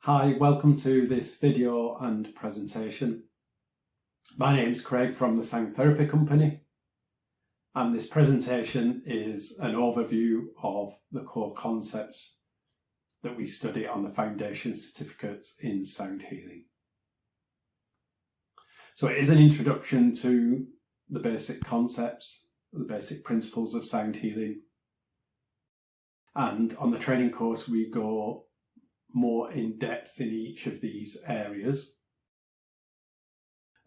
Hi, welcome to this video and presentation. My name's Craig from the Sound Therapy Company, and this presentation is an overview of the core concepts that we study on the Foundation Certificate in Sound Healing. So it is an introduction to the basic concepts, the basic principles of sound healing. And on the training course, we go more in depth in each of these areas,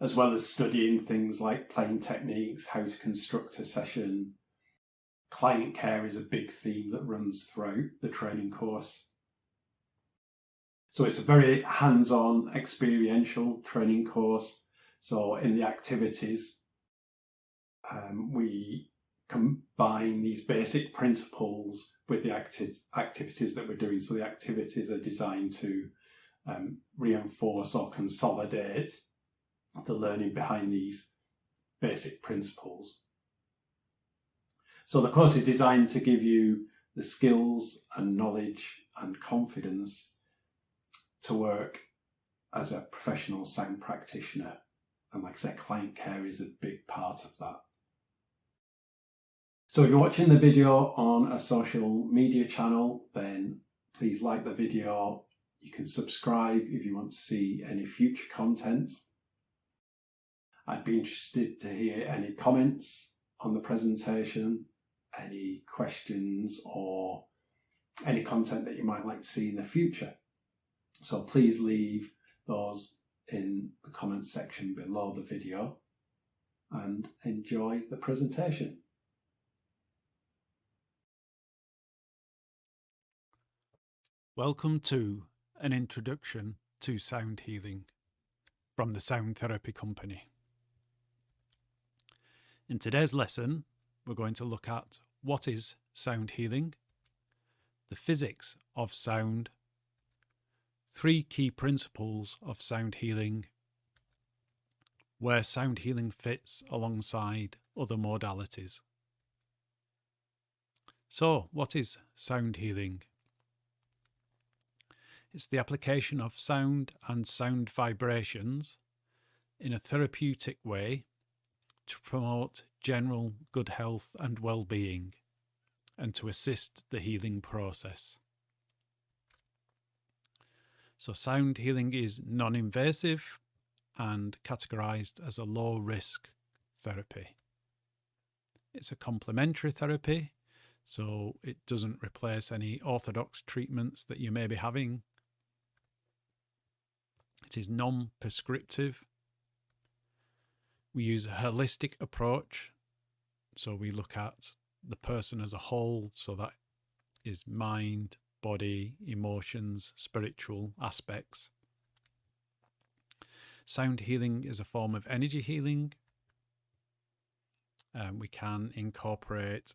as well as studying things like playing techniques, how to construct a session. Client care is a big theme that runs throughout the training course. So it's a very hands-on, experiential training course. So in the activities, we combine these basic principles with the activities that we're doing. So the activities are designed to reinforce or consolidate the learning behind these basic principles. So the course is designed to give you the skills and knowledge and confidence to work as a professional sound practitioner. And like I said, client care is a big part of that. So if you're watching the video on a social media channel, then please like the video. You can subscribe if you want to see any future content. I'd be interested to hear any comments on the presentation, any questions, or any content that you might like to see in the future. So please leave those in the comment section below the video and enjoy the presentation. Welcome to an introduction to sound healing from the Sound Therapy Company. In today's lesson, we're going to look at what is sound healing, the physics of sound, 3 key principles of sound healing, where sound healing fits alongside other modalities. So, what is sound healing? It's the application of sound and sound vibrations in a therapeutic way to promote general good health and well-being and to assist the healing process. So sound healing is non-invasive and categorized as a low-risk therapy. It's a complementary therapy, so it doesn't replace any orthodox treatments that you may be having. It is non-prescriptive. We use a holistic approach, so we look at the person as a whole, so that is mind, body, emotions, spiritual aspects. Sound healing is a form of energy healing. We can incorporate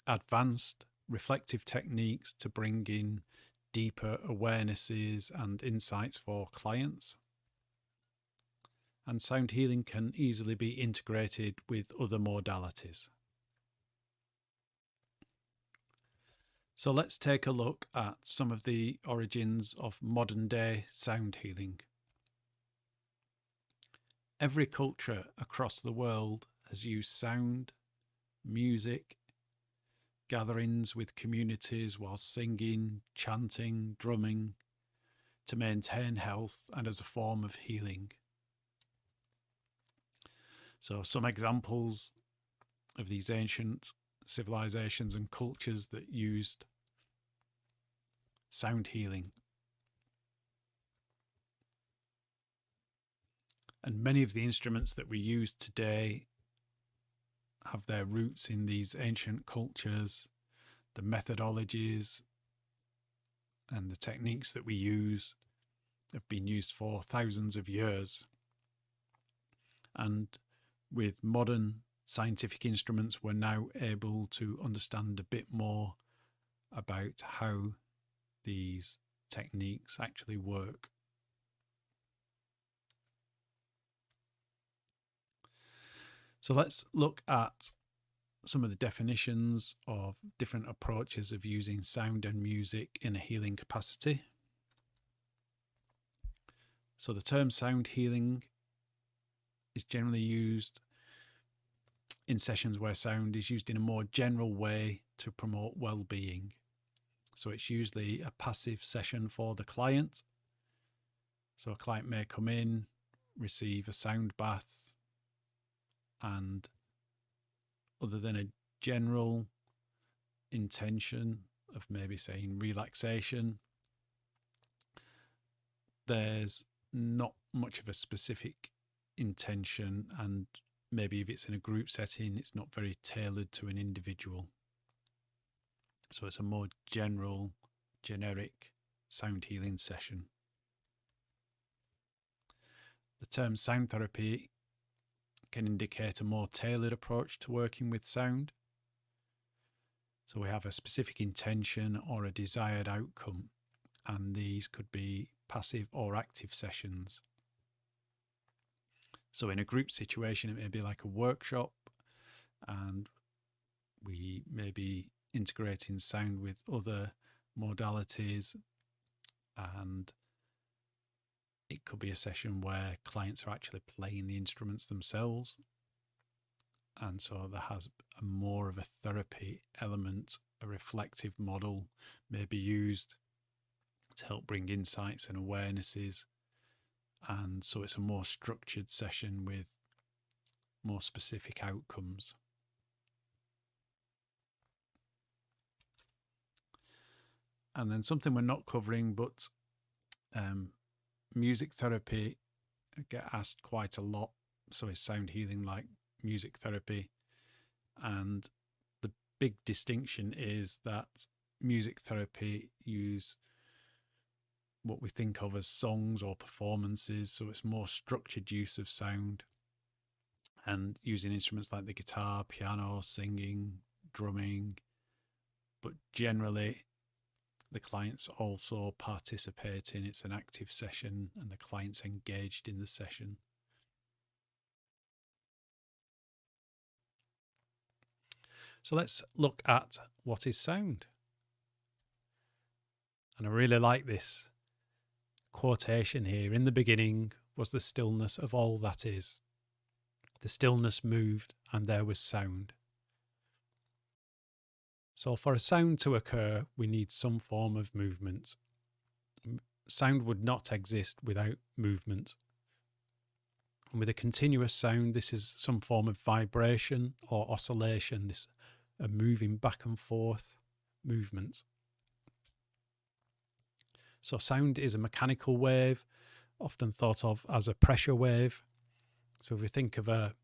advanced reflective techniques to bring in deeper awarenesses and insights for clients. And sound healing can easily be integrated with other modalities. So let's take a look at some of the origins of modern day sound healing. Every culture across the world has used sound, music, gatherings with communities while singing, chanting, drumming, to maintain health and as a form of healing. So some examples of these ancient civilizations and cultures that used sound healing. And many of the instruments that we use today have their roots in these ancient cultures. The methodologies and the techniques that we use have been used for thousands of years. And with modern scientific instruments, we're now able to understand a bit more about how these techniques actually work. So let's look at some of the definitions of different approaches of using sound and music in a healing capacity. So the term sound healing is generally used in sessions where sound is used in a more general way to promote well-being. So it's usually a passive session for the client. So a client may come in, receive a sound bath, and other than a general intention of maybe saying relaxation, there's not much of a specific intention, and maybe if it's in a group setting, it's not very tailored to an individual. So it's a more general, generic sound healing session. The term sound therapy can indicate a more tailored approach to working with sound. So we have a specific intention or a desired outcome, and these could be passive or active sessions. So in a group situation, it may be like a workshop, and we may be integrating sound with other modalities, and it could be a session where clients are actually playing the instruments themselves, and so there has a more of a therapy element. A reflective model may be used to help bring insights and awarenesses, and so it's a more structured session with more specific outcomes. And then something we're not covering, but music therapy, I get asked quite a lot. So is sound healing like music therapy? And the big distinction is that music therapy use what we think of as songs or performances. So it's more structured use of sound and using instruments like the guitar, piano, singing, drumming. But generally, the client's also participating. It's an active session and the client's engaged in the session. So let's look at what is sound. And I really like this quotation here. In the beginning was the stillness of all that is. The stillness moved and there was sound. So for a sound to occur, we need some form of movement. Sound would not exist without movement. And with a continuous sound, this is some form of vibration or oscillation, this a moving back and forth movement. So sound is a mechanical wave, often thought of as a pressure wave. So if we think of a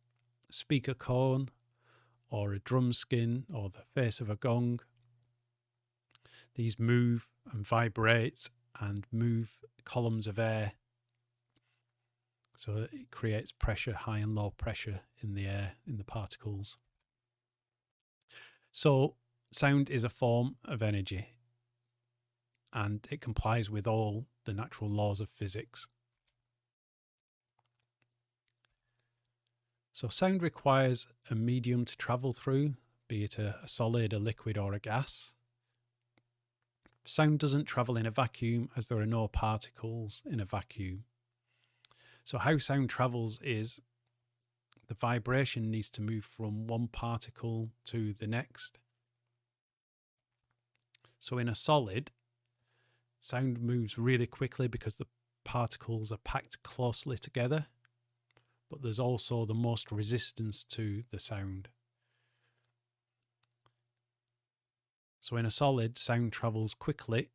speaker cone or a drum skin or the face of a gong, these move and vibrate and move columns of air. So it creates pressure, high and low pressure in the air, in the particles. So sound is a form of energy, and it complies with all the natural laws of physics. So sound requires a medium to travel through, be it a solid, a liquid, or a gas. Sound doesn't travel in a vacuum, as there are no particles in a vacuum. So how sound travels is the vibration needs to move from one particle to the next. So in a solid, sound moves really quickly because the particles are packed closely together, but there's also the most resistance to the sound. So in a solid, sound travels quickly,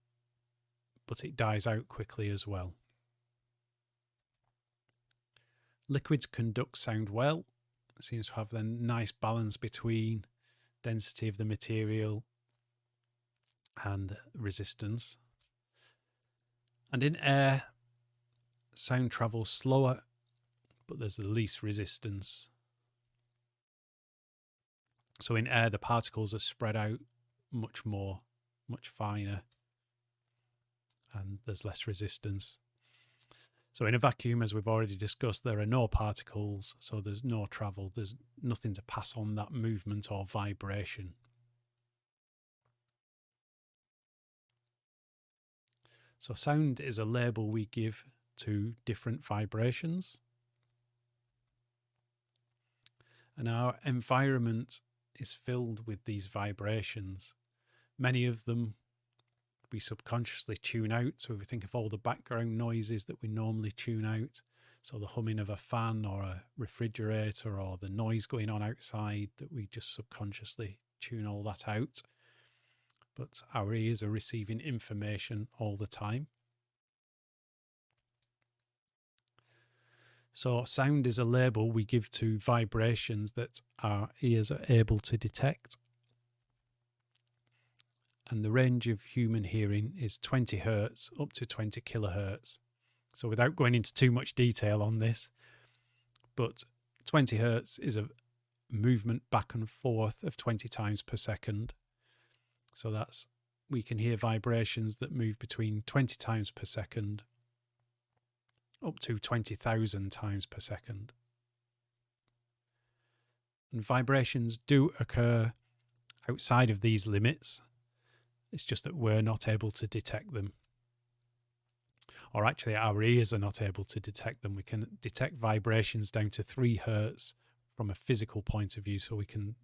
but it dies out quickly as well. Liquids conduct sound well. It seems to have the nice balance between density of the material and resistance. And in air, sound travels slower, but there's the least resistance. So in air, the particles are spread out much more, much finer, and there's less resistance. So in a vacuum, as we've already discussed, there are no particles, so there's no travel, there's nothing to pass on that movement or vibration. So sound is a label we give to different vibrations. And our environment is filled with these vibrations. Many of them we subconsciously tune out. So if we think of all the background noises that we normally tune out, so the humming of a fan or a refrigerator or the noise going on outside, that we just subconsciously tune all that out. But our ears are receiving information all the time. So sound is a label we give to vibrations that our ears are able to detect. And the range of human hearing is 20 hertz up to 20 kilohertz. So without going into too much detail on this, but 20 hertz is a movement back and forth of 20 times per second. So that's, we can hear vibrations that move between 20 times per second up to 20,000 times per second. And vibrations do occur outside of these limits. It's just that we're not able to detect them. Or actually, our ears are not able to detect them. We can detect vibrations down to 3 hertz from a physical point of view, so we can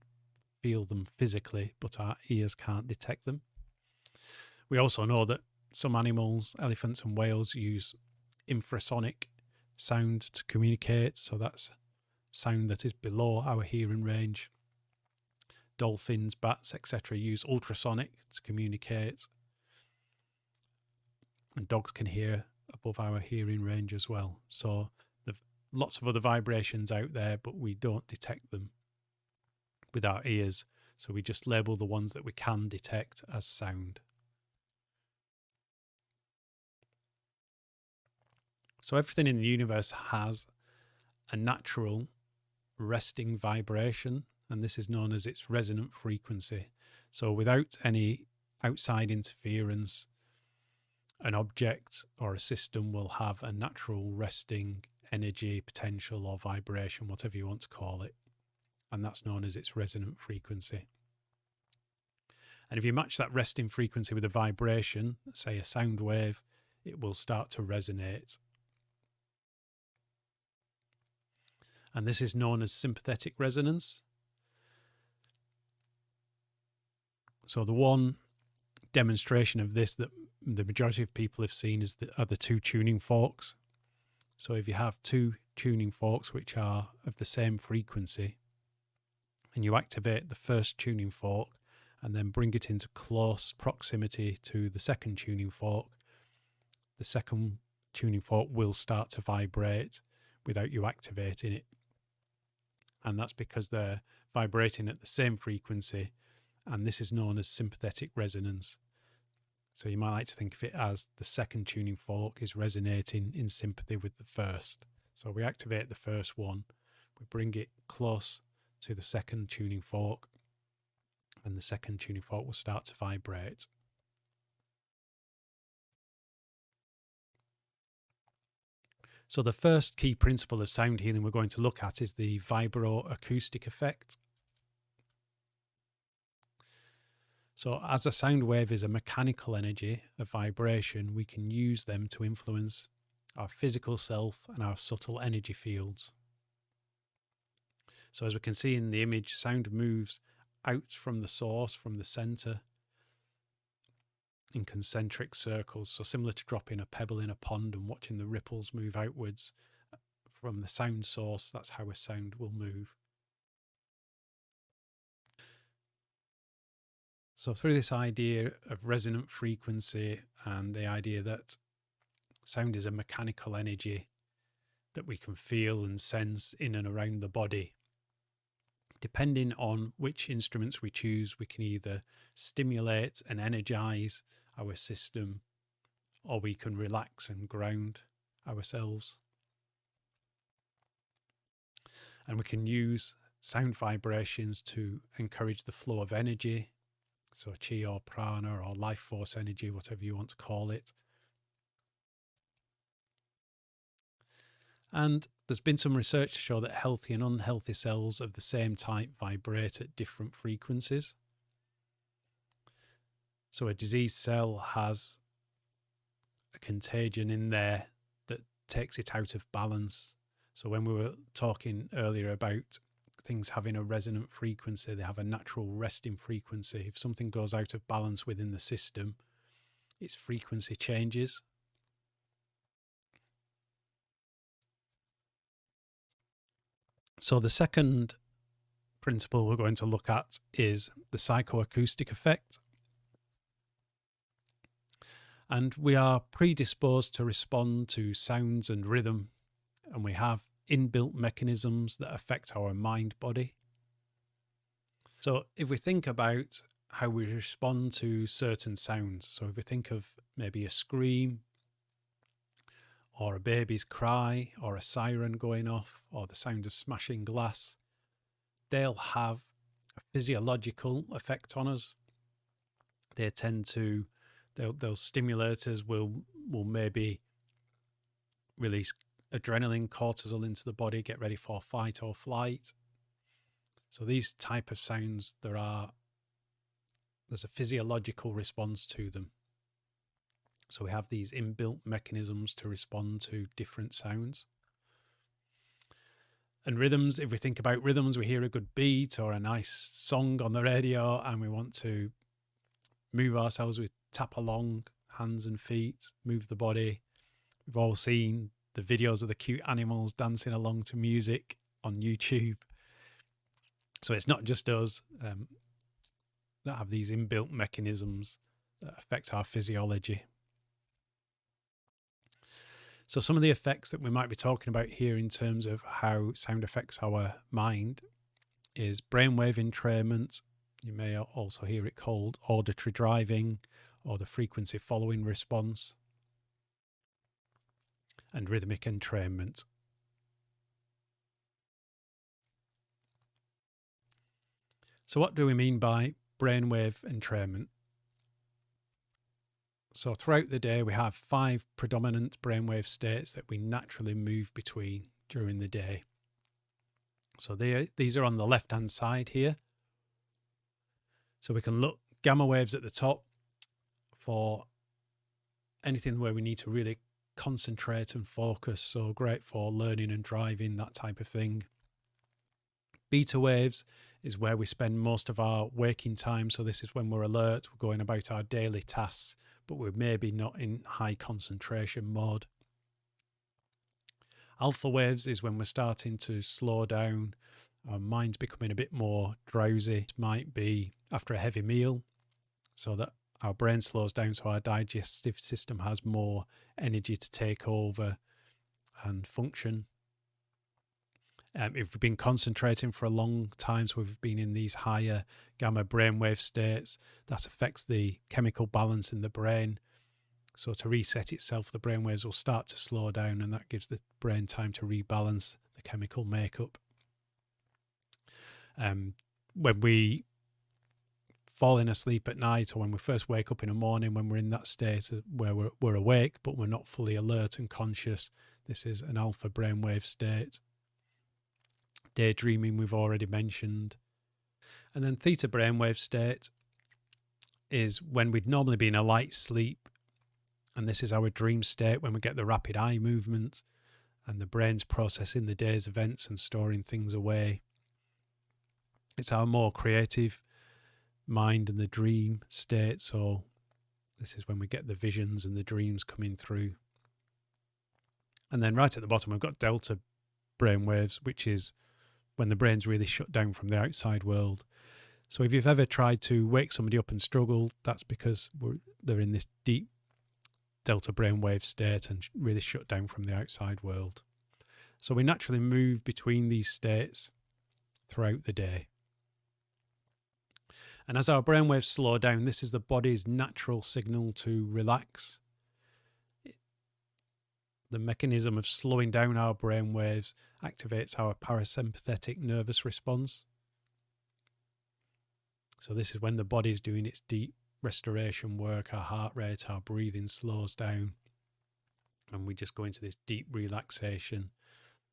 feel them physically, but our ears can't detect them. We also know that some animals, elephants and whales, use infrasonic sound to communicate, so that's sound that is below our hearing range. Dolphins, bats, etc. use ultrasonic to communicate, and dogs can hear above our hearing range as well. So there's lots of other vibrations out there, but we don't detect them with our ears, so we just label the ones that we can detect as sound. So everything in the universe has a natural resting vibration, and this is known as its resonant frequency. So without any outside interference, an object or a system will have a natural resting energy, potential, or vibration, whatever you want to call it, and that's known as its resonant frequency. And if you match that resting frequency with a vibration, say a sound wave, it will start to resonate. And this is known as sympathetic resonance. So the one demonstration of this that the majority of people have seen are the 2 tuning forks. So if you have 2 tuning forks which are of the same frequency, and you activate the first tuning fork and then bring it into close proximity to the second tuning fork, the second tuning fork will start to vibrate without you activating it. And that's because they're vibrating at the same frequency, and this is known as sympathetic resonance. So you might like to think of it as the second tuning fork is resonating in sympathy with the first. So we activate the first one, we bring it close to the second tuning fork, and the second tuning fork will start to vibrate. So the first key principle of sound healing we're going to look at is the vibro-acoustic effect. So as a sound wave is a mechanical energy, a vibration, we can use them to influence our physical self and our subtle energy fields. So as we can see in the image, sound moves out from the source, from the center, in concentric circles. So similar to dropping a pebble in a pond and watching the ripples move outwards from the sound source, that's how a sound will move. So through this idea of resonant frequency and the idea that sound is a mechanical energy that we can feel and sense in and around the body, depending on which instruments we choose, we can either stimulate and energize our system, or we can relax and ground ourselves. And we can use sound vibrations to encourage the flow of energy, so chi or prana or life force energy, whatever you want to call it. And there's been some research to show that healthy and unhealthy cells of the same type vibrate at different frequencies. So a diseased cell has a contagion in there that takes it out of balance. So when we were talking earlier about things having a resonant frequency, they have a natural resting frequency. If something goes out of balance within the system, its frequency changes. So the second principle we're going to look at is the psychoacoustic effect. And we are predisposed to respond to sounds and rhythm, and we have inbuilt mechanisms that affect our mind body. So if we think about how we respond to certain sounds, so if we think of maybe a scream, or a baby's cry, or a siren going off, or the sound of smashing glass, they'll have a physiological effect on us. They tend to, those stimulators will maybe release adrenaline, cortisol into the body, get ready for fight or flight. So these type of sounds, there's a physiological response to them. So we have these inbuilt mechanisms to respond to different sounds. And rhythms, if we think about rhythms, we hear a good beat or a nice song on the radio and we want to move ourselves, we tap along, hands and feet, move the body. We've all seen the videos of the cute animals dancing along to music on YouTube. So it's not just us that have these inbuilt mechanisms that affect our physiology. So some of the effects that we might be talking about here in terms of how sound affects our mind is brainwave entrainment. You may also hear it called auditory driving or the frequency following response, and rhythmic entrainment. So what do we mean by brainwave entrainment? So throughout the day, we have 5 predominant brainwave states that we naturally move between during the day. So these are on the left-hand side here. So we can look gamma waves at the top for anything where we need to really concentrate and focus. So great for learning and driving, that type of thing. Beta waves is where we spend most of our waking time. So this is when we're alert, we're going about our daily tasks, but we're maybe not in high concentration mode. Alpha waves is when we're starting to slow down, our mind's becoming a bit more drowsy. It might be after a heavy meal, so that our brain slows down, so our digestive system has more energy to take over and function. If we've been concentrating for a long time, so we've been in these higher gamma brainwave states, that affects the chemical balance in the brain. So to reset itself, the brainwaves will start to slow down, and that gives the brain time to rebalance the chemical makeup. When we falling asleep at night, or when we first wake up in the morning, when we're in that state where we're awake but we're not fully alert and conscious, this is an alpha brainwave state. Daydreaming we've already mentioned. And then theta brainwave state is when we'd normally be in a light sleep, and this is our dream state when we get the rapid eye movement and the brain's processing the day's events and storing things away. It's our more creative mind and the dream state, so this is when we get the visions and the dreams coming through. And then right at the bottom we've got delta brainwaves, which is when the brain's really shut down from the outside world. So if you've ever tried to wake somebody up and struggled, that's because they're in this deep delta brainwave state and really shut down from the outside world. So we naturally move between these states throughout the day. And as our brainwaves slow down, this is the body's natural signal to relax. The mechanism of slowing down our brainwaves activates our parasympathetic nervous response. So this is when the body's doing its deep restoration work, our heart rate, our breathing slows down, and we just go into this deep relaxation.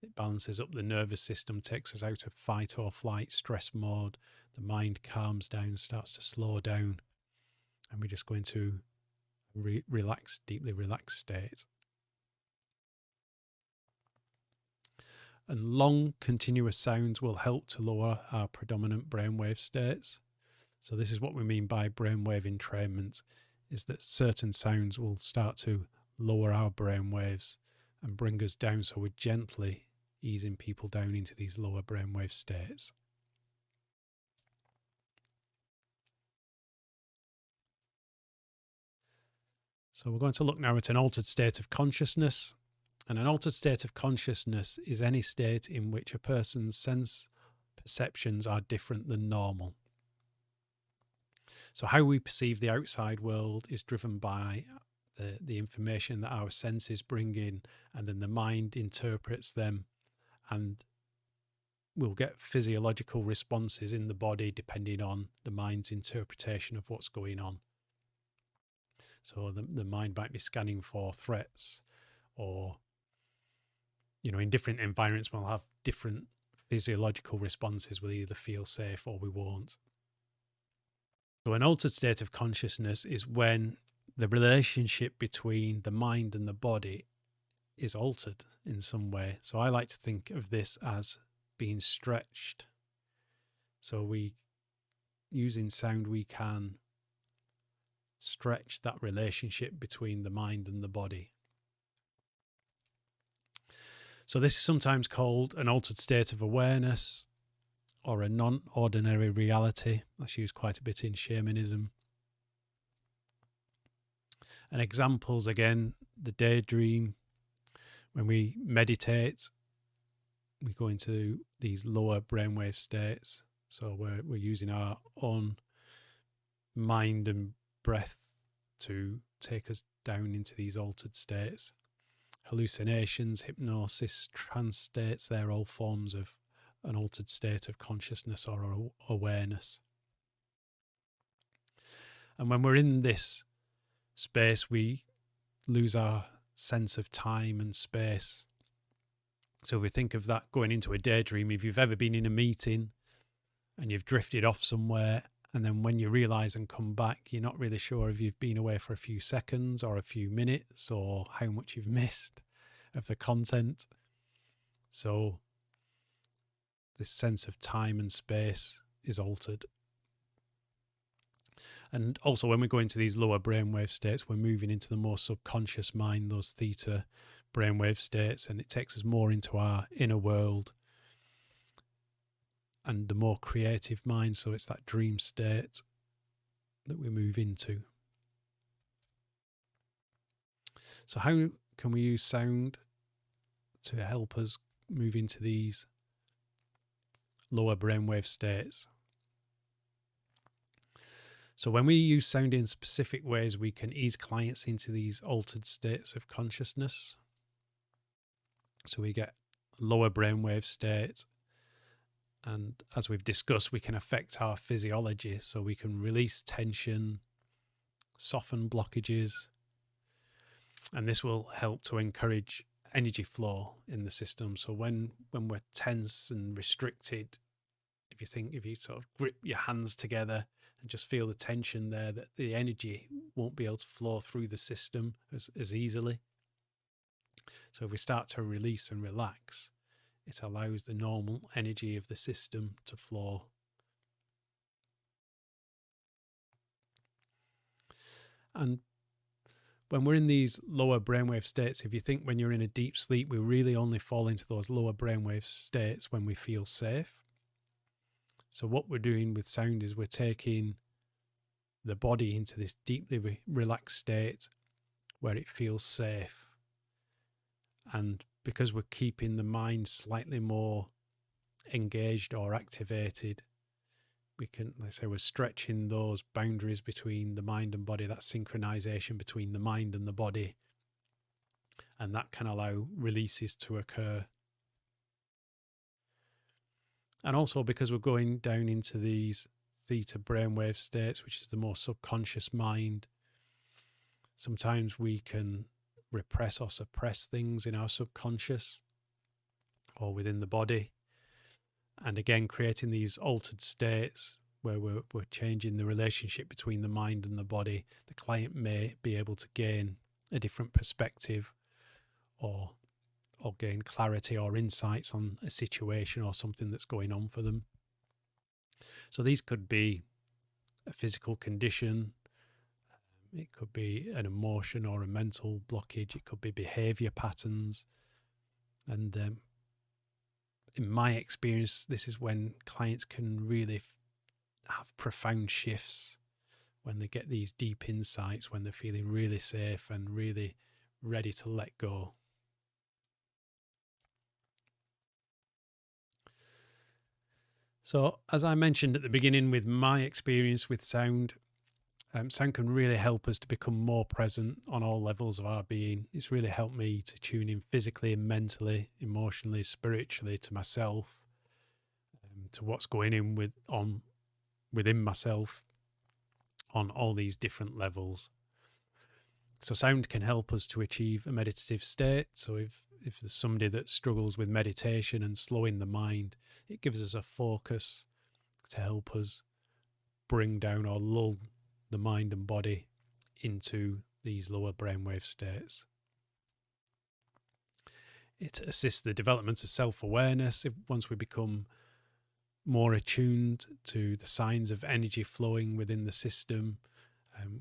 It balances up the nervous system, takes us out of fight or flight stress mode. The mind calms down, starts to slow down, and we just go into a relaxed, deeply relaxed state. And long continuous sounds will help to lower our predominant brainwave states. So this is what we mean by brainwave entrainment, is that certain sounds will start to lower our brainwaves and bring us down, so we're gently easing people down into these lower brainwave states. So we're going to look now at an altered state of consciousness. And an altered state of consciousness is any state in which a person's sense perceptions are different than normal. So how we perceive the outside world is driven by the information that our senses bring in, and then the mind interprets them, and we'll get physiological responses in the body depending on the mind's interpretation of what's going on. So the mind might be scanning for threats, or in different environments we'll have different physiological responses. We'll either feel safe or we won't. So an altered state of consciousness is when the relationship between the mind and the body is altered in some way. So I like to think of this as being stretched. So using sound, we can stretch that relationship between the mind and the body. So this is sometimes called an altered state of awareness, or a non-ordinary reality. That's used quite a bit in shamanism. And examples, again, the daydream. When we meditate, we go into these lower brainwave states. So we're using our own mind and breath to take us down into these altered states. Hallucinations, hypnosis, trance states, they're all forms of an altered state of consciousness or awareness. And when we're in this space, we lose our sense of time and space. So if we think of that going into a daydream, if you've ever been in a meeting and you've drifted off somewhere, and then when you realise and come back, you're not really sure if you've been away for a few seconds or a few minutes, or how much you've missed of the content. So this sense of time and space is altered. And also when we go into these lower brainwave states, we're moving into the more subconscious mind, those theta brainwave states, and it takes us more into our inner world and the more creative mind. So it's that dream state that we move into. So how can we use sound to help us move into these lower brainwave states? So when we use sound in specific ways, we can ease clients into these altered states of consciousness. So we get lower brainwave states, and as we've discussed, we can affect our physiology. So we can release tension, soften blockages, and this will help to encourage energy flow in the system. So when we're tense and restricted, if you sort of grip your hands together and just feel the tension there, that the energy won't be able to flow through the system as easily. So if we start to release and relax, it allows the normal energy of the system to flow. And when we're in these lower brainwave states, if you think when you're in a deep sleep, we really only fall into those lower brainwave states when we feel safe. So what we're doing with sound is we're taking the body into this deeply relaxed state where it feels safe. And because we're keeping the mind slightly more engaged or activated, we can, let's say, we're stretching those boundaries between the mind and body, that synchronization between the mind and the body, and that can allow releases to occur. And also because we're going down into these theta brainwave states, which is the more subconscious mind, sometimes we can repress or suppress things in our subconscious or within the body. And again, creating these altered states where we're changing the relationship between the mind and the body, the client may be able to gain a different perspective or or gain clarity or insights on a situation or something that's going on for them. So these could be a physical condition, it could be an emotion or a mental blockage, it could be behavior patterns. And in my experience, this is when clients can really have profound shifts, when they get these deep insights, when they're feeling really safe and really ready to let go. So, as I mentioned at the beginning, with my experience with sound, sound can really help us to become more present on all levels of our being. It's really helped me to tune in physically, mentally, emotionally, spiritually to myself, to what's going on within myself on all these different levels. So sound can help us to achieve a meditative state. So if there's somebody that struggles with meditation and slowing the mind, it gives us a focus to help us bring down or lull the mind and body into these lower brainwave states. It assists the development of self-awareness. Once we become more attuned to the signs of energy flowing within the system,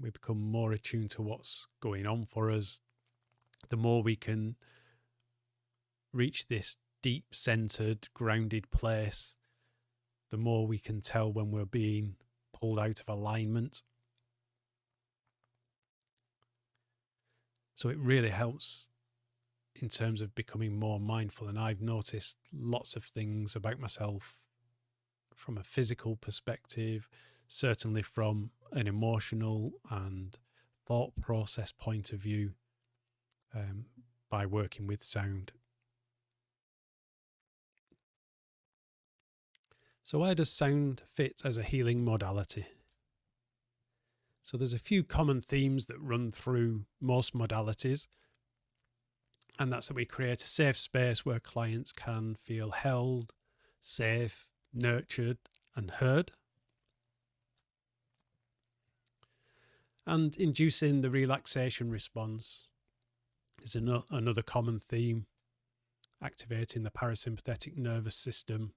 we become more attuned to what's going on for us, the more we can reach this deep-centered, grounded place, the more we can tell when we're being pulled out of alignment. So it really helps in terms of becoming more mindful. And I've noticed lots of things about myself from a physical perspective, certainly from an emotional and thought process point of view, by working with sound. So where does sound fit as a healing modality? So there's a few common themes that run through most modalities, and that's that we create a safe space where clients can feel held, safe, nurtured, and heard. And inducing the relaxation response is another common theme, activating the parasympathetic nervous system.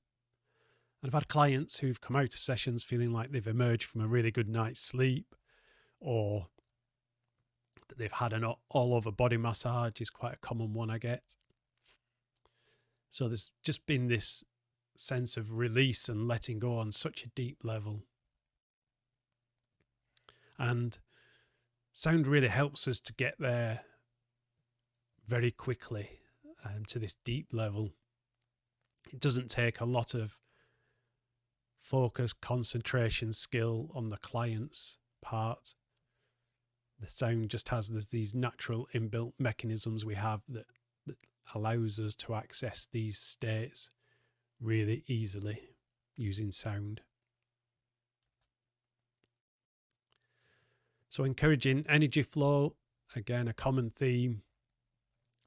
And I've had clients who've come out of sessions feeling like they've emerged from a really good night's sleep, or that they've had an all-over body massage is quite a common one I get. So there's just been this sense of release and letting go on such a deep level. And sound really helps us to get there very quickly, to this deep level. It doesn't take a lot of focus, concentration, skill on the client's part. The sound just has these natural inbuilt mechanisms we have that allows us to access these states really easily using sound. So encouraging energy flow, again, a common theme.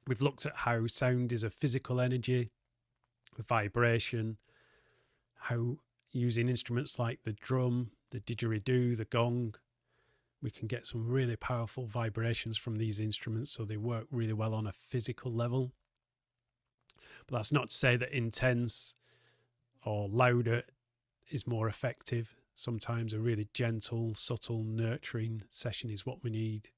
We've looked at how sound is a physical energy, a vibration, how using instruments like the drum, the didgeridoo, the gong, we can get some really powerful vibrations from these instruments, so they work really well on a physical level. But that's not to say that intense or louder is more effective. Sometimes a really gentle, subtle, nurturing session is what we need,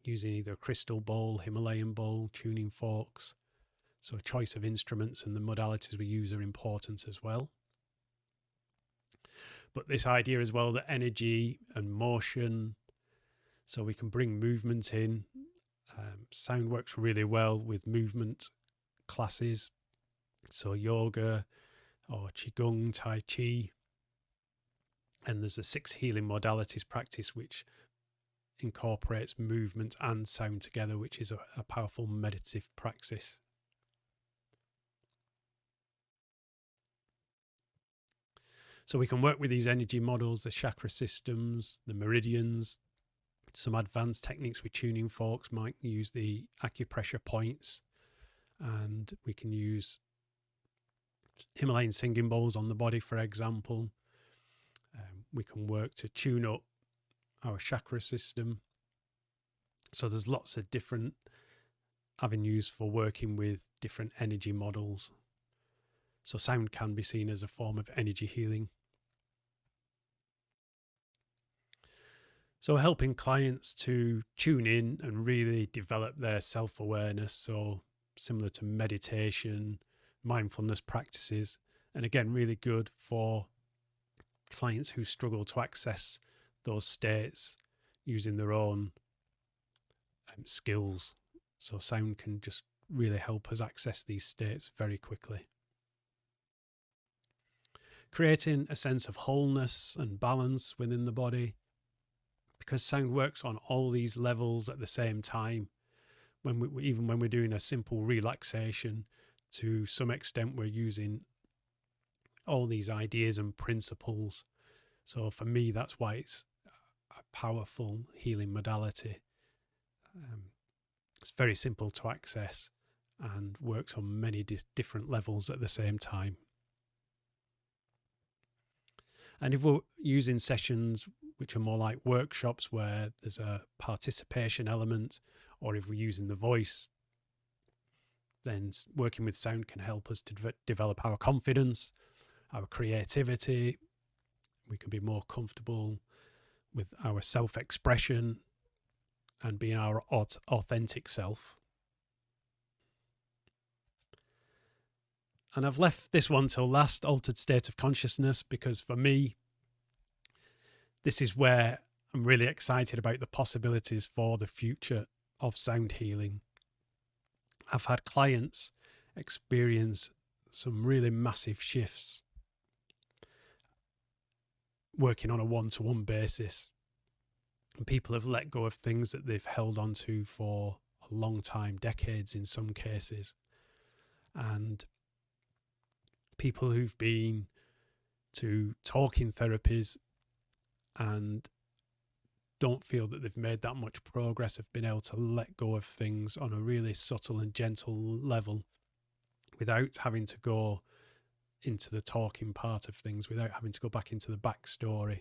using either a crystal bowl, Himalayan bowl, tuning forks. So a choice of instruments and the modalities we use are important as well. But this idea as well that energy and motion, so we can bring movement in. Sound works really well with movement classes, so yoga or qigong, tai chi. And there's a 6 healing modalities practice which incorporates movement and sound together, which is a powerful meditative praxis. So we can work with these energy models, the chakra systems, the meridians. Some advanced techniques with tuning forks might use the acupressure points, and we can use Himalayan singing bowls on the body, for example. We can work to tune up our chakra system. So there's lots of different avenues for working with different energy models. So sound can be seen as a form of energy healing. So helping clients to tune in and really develop their self-awareness, so similar to meditation, mindfulness practices, and again, really good for clients who struggle to access those states using their own skills. So sound can just really help us access these states very quickly. Creating a sense of wholeness and balance within the body, because sound works on all these levels at the same time. Even when we're doing a simple relaxation, to some extent we're using all these ideas and principles. So for me, that's why it's a powerful healing modality. It's very simple to access and works on many different levels at the same time. And if we're using sessions which are more like workshops where there's a participation element, or if we're using the voice, then working with sound can help us to develop our confidence, our creativity. We can be more comfortable with our self-expression and being our authentic self. And I've left this one till last, altered state of consciousness, because for me, this is where I'm really excited about the possibilities for the future of sound healing. I've had clients experience some really massive shifts working on a one-to-one basis. And people have let go of things that they've held on to for a long time, decades in some cases. And people who've been to talking therapies and don't feel that they've made that much progress have been able to let go of things on a really subtle and gentle level without having to go into the talking part of things, without having to go back into the backstory,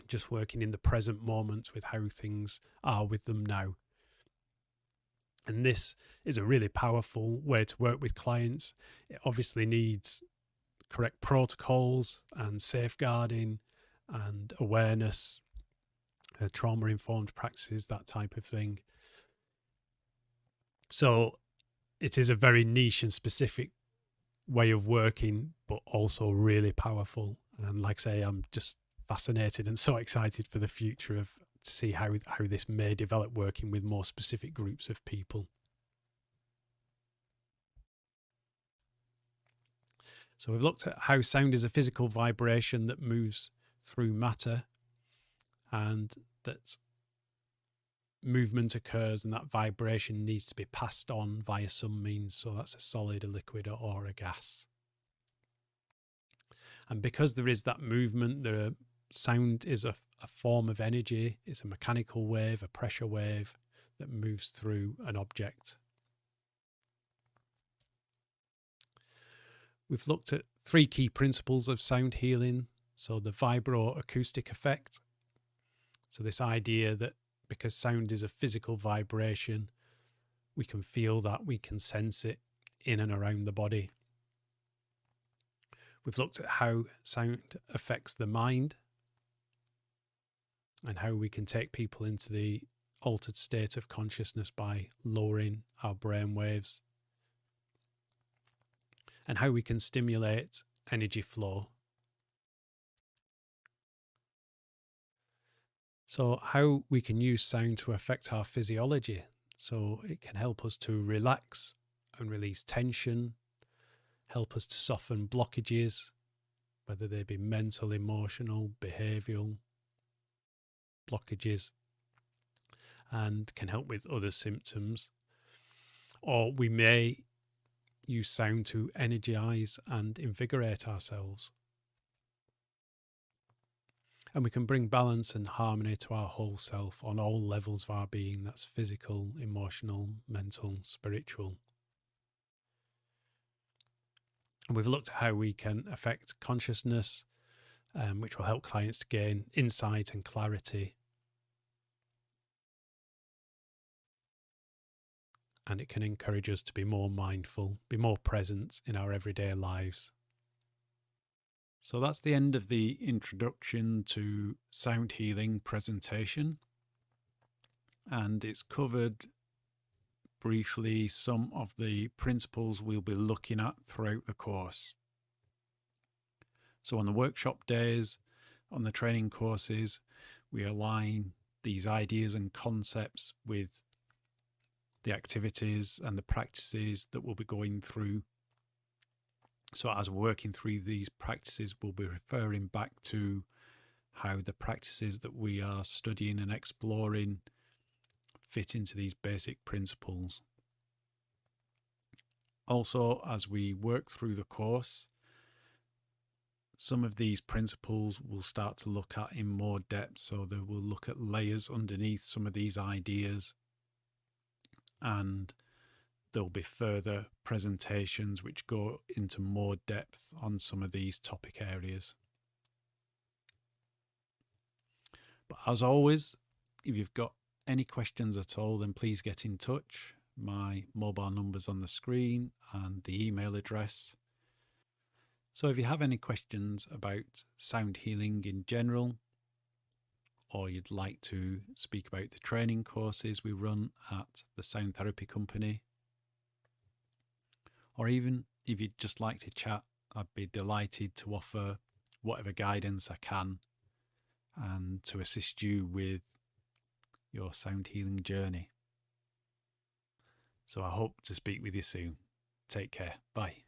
just working in the present moment with how things are with them now. And this is a really powerful way to work with clients. It obviously needs correct protocols and safeguarding and awareness, trauma-informed practices, that type of thing. So it is a very niche and specific way of working, but also really powerful. And like I say, I'm just fascinated and so excited for the future to see how this may develop, working with more specific groups of people. So we've looked at how sound is a physical vibration that moves through matter, and that movement occurs and that vibration needs to be passed on via some means. So that's a solid, a liquid, or a gas. And because there is that movement, sound is a form of energy. It's a mechanical wave, a pressure wave that moves through an object. We've looked at 3 key principles of sound healing. So the vibro-acoustic effect. So this idea that because sound is a physical vibration, we can feel that, we can sense it in and around the body. We've looked at how sound affects the mind and how we can take people into the altered state of consciousness by lowering our brain waves, and how we can stimulate energy flow. So how we can use sound to affect our physiology. So it can help us to relax and release tension, help us to soften blockages, whether they be mental, emotional, behavioural blockages, and can help with other symptoms. Or we may use sound to energise and invigorate ourselves. And we can bring balance and harmony to our whole self on all levels of our being. That's physical, emotional, mental, spiritual. And we've looked at how we can affect consciousness, which will help clients to gain insight and clarity. and it can encourage us to be more mindful, be more present in our everyday lives. So that's the end of the introduction to sound healing presentation, and it's covered briefly some of the principles we'll be looking at throughout the course. So on the workshop days, on the training courses, we align these ideas and concepts with the activities and the practices that we'll be going through. So as we're working through these practices, we'll be referring back to how the practices that we are studying and exploring fit into these basic principles. Also, as we work through the course, some of these principles we'll start to look at in more depth, so that we'll look at layers underneath some of these ideas, and there'll be further presentations which go into more depth on some of these topic areas. But as always, if you've got any questions at all, then please get in touch. My mobile number's on the screen and the email address. So if you have any questions about sound healing in general, or you'd like to speak about the training courses we run at the Sound Therapy Company, or even if you'd just like to chat, I'd be delighted to offer whatever guidance I can and to assist you with your sound healing journey. So I hope to speak with you soon. Take care. Bye.